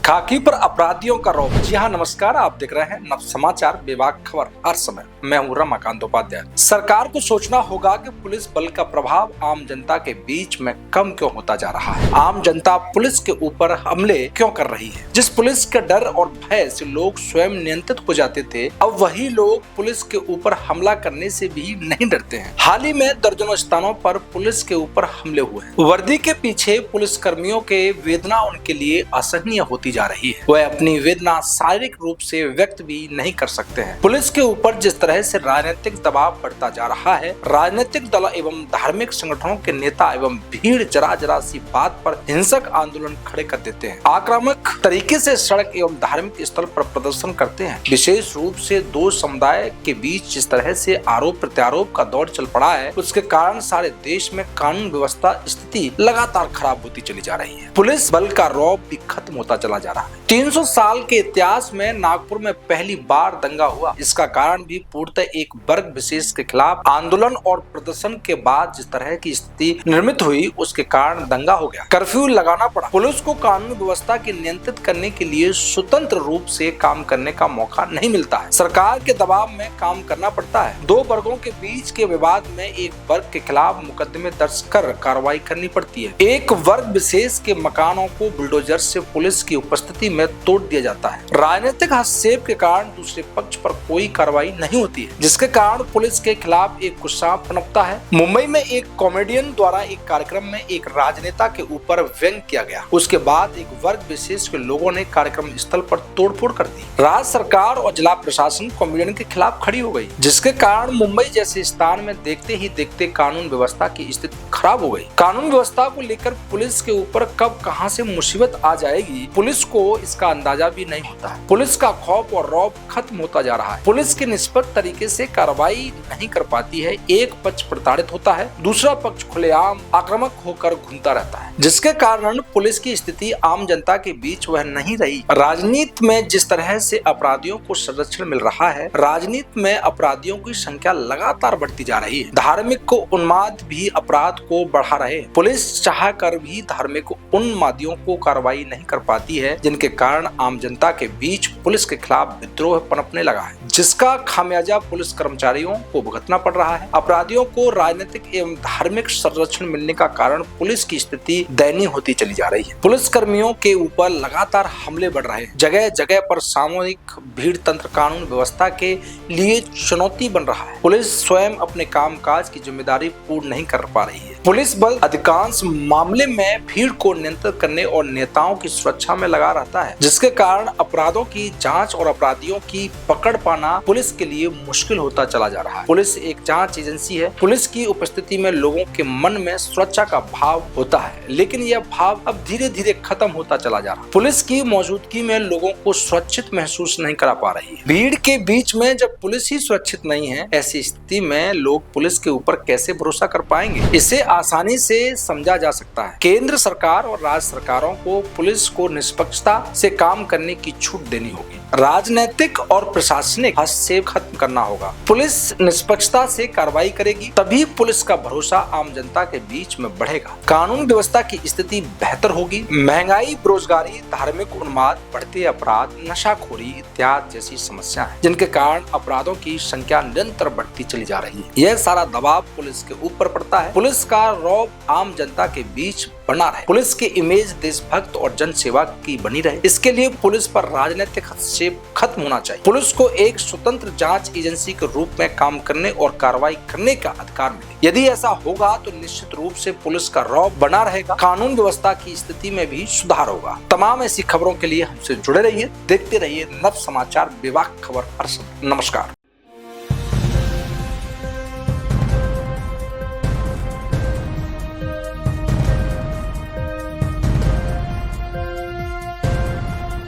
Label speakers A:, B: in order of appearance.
A: खाकी पर अपराधियों का रौब। जी हाँ, नमस्कार। आप देख रहे हैं नव समाचार विभाग खबर हर समय। मैं हूँ रमाकांत उपाध्याय। सरकार को सोचना होगा कि पुलिस बल का प्रभाव आम जनता के बीच में कम क्यों होता जा रहा है। आम जनता पुलिस के ऊपर हमले क्यों कर रही है। जिस पुलिस के डर और भय से लोग स्वयं नियंत्रित हो जाते थे, अब वही लोग पुलिस के ऊपर हमला करने से भी नहीं डरते हैं। हाल ही में दर्जनों स्थानों पर पुलिस के ऊपर हमले हुए हैं। वर्दी के पीछे पुलिस कर्मियों के वेदना उनके लिए असहनीय होती जा रही है। वह अपनी वेदना शारीरिक रूप से व्यक्त भी नहीं कर सकते हैं। पुलिस के ऊपर जिस तरह से राजनीतिक दबाव बढ़ता जा रहा है, राजनीतिक दल एवं धार्मिक संगठनों के नेता एवं भीड़ जरा जरा सी बात पर हिंसक आंदोलन खड़े कर देते हैं। आक्रामक तरीके से सड़क एवं धार्मिक स्थल पर प्रदर्शन करते हैं। विशेष रूप से दो समुदाय के बीच जिस तरह से आरोप प्रत्यारोप का दौर चल पड़ा है, उसके कारण सारे देश में कानून व्यवस्था स्थिति लगातार खराब होती चली जा रही है। पुलिस बल का रौब भी खत्म होता चला जा रहा है। 300 साल के इतिहास में नागपुर में पहली बार दंगा हुआ। इसका कारण भी पूर्णतः एक वर्ग विशेष के खिलाफ आंदोलन और प्रदर्शन के बाद जिस तरह की स्थिति निर्मित हुई, उसके कारण दंगा हो गया। कर्फ्यू लगाना पड़ा। पुलिस को कानून व्यवस्था के नियंत्रित करने के लिए स्वतंत्र रूप से काम करने का मौका नहीं मिलता है। सरकार के दबाव में काम करना पड़ता है। दो वर्गों के बीच के विवाद में एक वर्ग के खिलाफ मुकदमे दर्ज कर कार्रवाई करनी पड़ती है। एक वर्ग विशेष के मकानों को बुलडोजर से पुलिस की उपस्थिति में तोड़ दिया जाता है। राजनीतिक हस्तक्षेप के कारण दूसरे पक्ष पर कोई कार्रवाई नहीं होती है, जिसके कारण पुलिस के खिलाफ एक गुस्सा पनपता है। मुंबई में एक कॉमेडियन द्वारा एक कार्यक्रम में एक राजनेता के ऊपर व्यंग किया गया। उसके बाद एक वर्ग विशेष के लोगों ने कार्यक्रम स्थल पर तोड़फोड़ कर दी। राज्य सरकार और जिला प्रशासन कॉमेडियन के खिलाफ खड़ी हो गई, जिसके कारण मुंबई जैसे स्थान में देखते ही देखते कानून व्यवस्था की स्थिति खराब हो गई। कानून व्यवस्था को लेकर पुलिस के ऊपर कब कहां से मुसीबत आ जाएगी, पुलिस को इसका अंदाजा भी नहीं होता है। पुलिस का खौफ और रौब खत्म होता जा रहा है। पुलिस के निष्पक्ष तरीके से कार्रवाई नहीं कर पाती है। एक पक्ष प्रताड़ित होता है, दूसरा पक्ष खुलेआम आक्रामक होकर घूमता रहता है, जिसके कारण पुलिस की स्थिति आम जनता के बीच वह नहीं रही। राजनीति में जिस तरह से अपराधियों को संरक्षण मिल रहा है, राजनीति में अपराधियों की संख्या लगातार बढ़ती जा रही है। धार्मिक को उन्माद भी अपराध को बढ़ा रहे हैं। पुलिस चाह कर भी धार्मिक उन्मादियों को कार्रवाई नहीं कर पाती है, जिनके कारण आम जनता के बीच पुलिस के खिलाफ विद्रोह पनपने लगा है, जिसका खामियाजा पुलिस कर्मचारियों को भुगतना पड़ रहा है। अपराधियों को राजनीतिक एवं धार्मिक संरक्षण मिलने का कारण पुलिस की स्थिति दयनीय होती चली जा रही है। पुलिस कर्मियों के ऊपर लगातार हमले बढ़ रहे हैं। जगह जगह पर सामूहिक भीड़ तंत्र कानून व्यवस्था के लिए चुनौती बन रहा है। पुलिस स्वयं अपने कामकाज की जिम्मेदारी पूर्ण नहीं कर पा रही है। पुलिस बल अधिकांश मामले में भीड़ को नियंत्रित करने और नेताओं की सुरक्षा में लगा रहता है, जिसके कारण अपराधों की जांच और अपराधियों की पकड़ पाना पुलिस के लिए मुश्किल होता चला जा रहा है। पुलिस एक जांच एजेंसी है। पुलिस की उपस्थिति में लोगों के मन में सुरक्षा का भाव होता है, लेकिन यह भाव अब धीरे धीरे खत्म होता चला जा रहा है। पुलिस की मौजूदगी में लोगों को सुरक्षित महसूस नहीं करा पा रही है। भीड़ के बीच में जब पुलिस ही सुरक्षित नहीं है, ऐसी स्थिति में लोग पुलिस के ऊपर कैसे भरोसा कर पाएंगे। इसे आसानी से समझा जा सकता है। केंद्र सरकार और राज्य सरकारों को पुलिस को निष्पक्षता से काम करने की छूट देनी होगी। राजनीतिक और प्रशासनिक हस्तक्षेप खत्म करना होगा। पुलिस निष्पक्षता से कार्रवाई करेगी, तभी पुलिस का भरोसा आम जनता के बीच में बढ़ेगा। कानून व्यवस्था की स्थिति बेहतर होगी। महंगाई, बेरोजगारी, धार्मिक उन्माद, बढ़ते अपराध, नशाखोरी इत्यादि जैसी समस्या है, जिनके कारण अपराधों की संख्या निरंतर बढ़ती चली जा रही है। यह सारा दबाव पुलिस के ऊपर पड़ता है। पुलिस का रौब आम जनता के बीच बना रहे। पुलिस की इमेज देशभक्त और जन सेवा की बनी रहे। इसके लिए पुलिस पर राजनीतिक हस्तक्षेप खत्म होना चाहिए। पुलिस को एक स्वतंत्र जांच एजेंसी के रूप में काम करने और कार्रवाई करने का अधिकार मिले। यदि ऐसा होगा तो निश्चित रूप से पुलिस का रौब बना रहेगा। कानून व्यवस्था की स्थिति में भी सुधार होगा। तमाम ऐसी खबरों के लिए हमसे जुड़े रहिए, देखते रहिए नव समाचार विभाग खबर हर समय। नमस्कार।